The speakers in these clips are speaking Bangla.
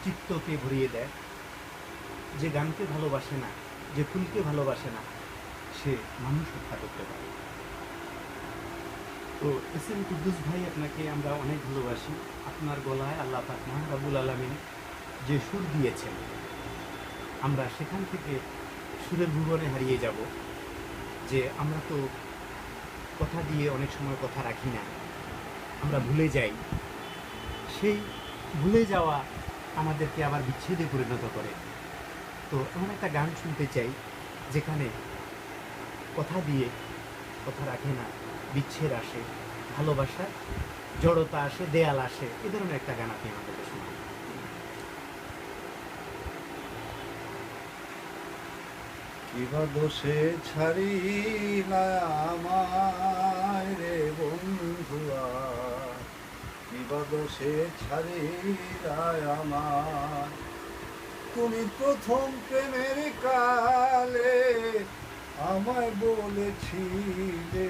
চিত্তকে ভরিয়ে দেয়। যে গানকে ভালোবাসে না, যে ফুলকে ভালোবাসে না, সে মানুষ হত্যা করতে পারে। তো এস এম কুদ্দুস ভাই, আপনাকে আমরা অনেক ভালোবাসি। আপনার গলায় আল্লাহ পাক মহান রব্বুল আলামিন যে সুর দিয়েছেন, আমরা সেখান থেকে সুরের ভুবনে হারিয়ে যাব। যে আমরা তো কথা দিয়ে অনেক সময় কথা রাখি না, আমরা ভুলে যাই। সেই ভুলে যাওয়া আমাদেরকে আবার বিচ্ছেদে পরিণত করে। তো এমন একটা গান শুনতে চাই যেখানে কথা দিয়ে কথা রাখে না, বিচ্ছেদ আসে, ভালোবাসার জড়তা আসে, দেয়াল আসে, এ ধরনের একটা গান আপনি আমাদেরকে শোনান। কিবা দোষে ছাড়িলা আমায় রে বন্ধুয়া, কিবা দোষে ছাড়িলা আমায়। তুমি প্রথম প্রেমের কালে আমায় বলেছিলে,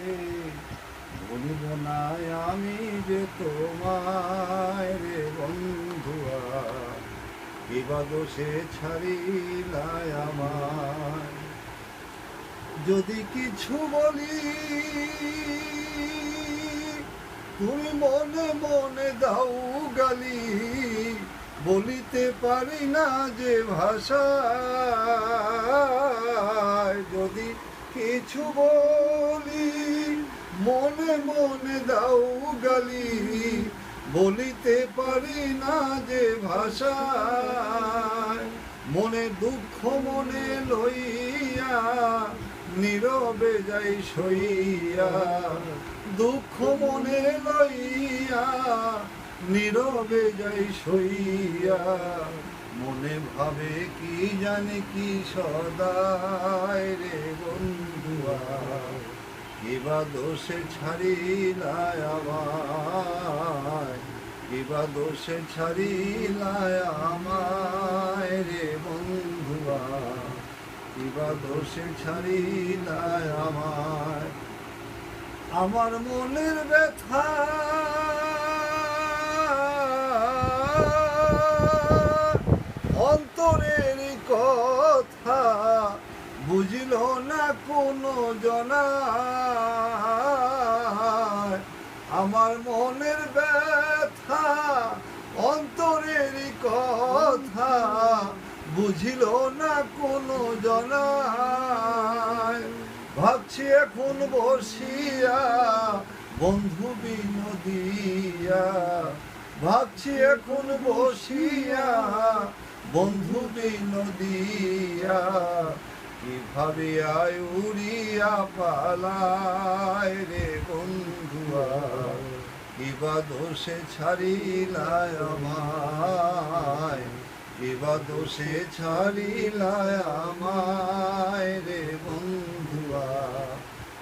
ভুলিব না আমি যে তোমায় রে বন্ধুয়া, কিবা দোষে ছাড়িলা আমায়। যদি কিছু বলি তুমি মনে মনে দাও গালি, বলিতে পারি না যে ভাষায়। যদি কিছু বলি মনে মনে দাও গালি, বলিতে পারি না যে ভাষায়। মনে দুঃখ মনে লইয়া নীরবে যাই সইয়া, দুঃখ মনে লইয়া নীরবে যাই সইয়া। মনে ভাবে কি জানি কি সদায় রে বন্ধুয়া, কিবা দোষে ছাড়িলা আমায়, কিবা দোষে ছাড়িলা আমায় রে বন্ধুয়া, কিবা দোষে ছাড়িলা আমায়। আমার মনের ব্যথা অন্তরের কথা, বুঝল না কোনো জনা। আমার মনের ব্যথা অন্তরের কথা, বুঝিল না কোনো জনা। ভাবছি এখন বসিয়া বন্ধু বিনোদিয়া, ভাবছি এখন বসিয়া বন্ধু বিনোদিয়া। কিভাবে আয় উড়িয়া পালায় রে বন্ধুয়া, কিবা দোষে ছাড়িলা আমায়, কিবা দোষে ছাড়িলা আমায় রে বন্ধুয়া,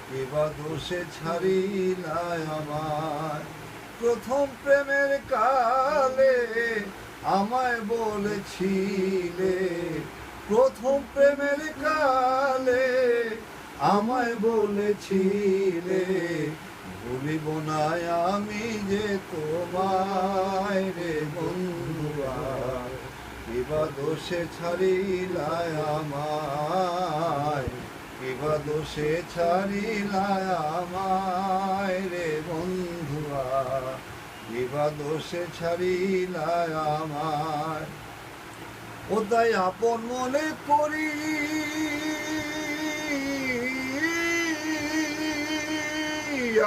কিবা দোষে ছাড়িলা আমায়। প্রথম প্রেমের কালে আমায় বলেছিলে, প্রথম প্রেমের কালে আমায় বলেছিলে, ভুলিব না আমি যে তোমায় রে বন্ধুয়া, কিবা দোষে ছাড়িলা আমায়, কিবা দোষে ছাড়িলা আমায় রে বন্ধুয়া, কিবা দোষে ছাড়িলা আমায়। ও তাই আপন মনে করি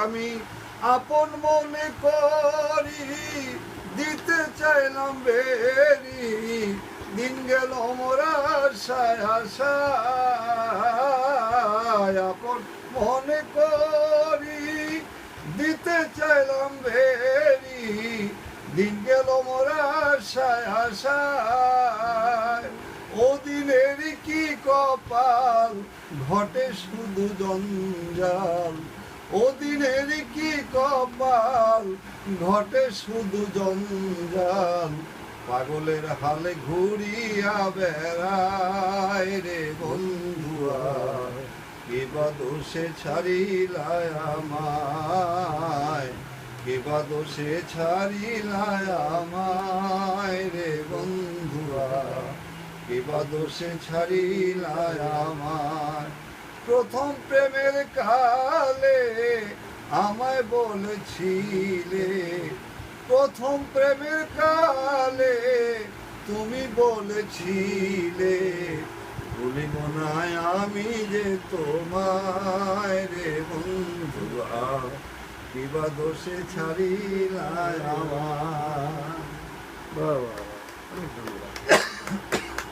আমি, আপন মনে করি দিতে চাইলাম বেরি, দিন গেল মোরা আশায় আশায়। আপন মনে করি দিতে চাইলাম বেরি, দিন গেল মোরা আশায় আশায়। ও দিনের কি কপাল, ঘটে শুধু জঞ্জাল, ও দিনের কি কপাল, ঘটে শুধু জঞ্জাল। পাগলের হালে ঘুরিয়া বেড়ায় রে বন্ধুয়া, কিবা দোষে ছাড়িলা আমায়, কিবা দোষে ছাড়িলা আমায় রে বন্ধু। দোষে ছাড়িলাই আমার। প্রথম প্রেমের কালে আমায় বলেছিলে, প্রথম প্রেমের কালে তুমি বলেছিলে, ভুলিব না আমি যে তোমায় রে বন্ধুয়া, কিবা দোষে ছাড়িলাই আমার। বাহ বাহ বাহ, অনেক ধন্যবাদ।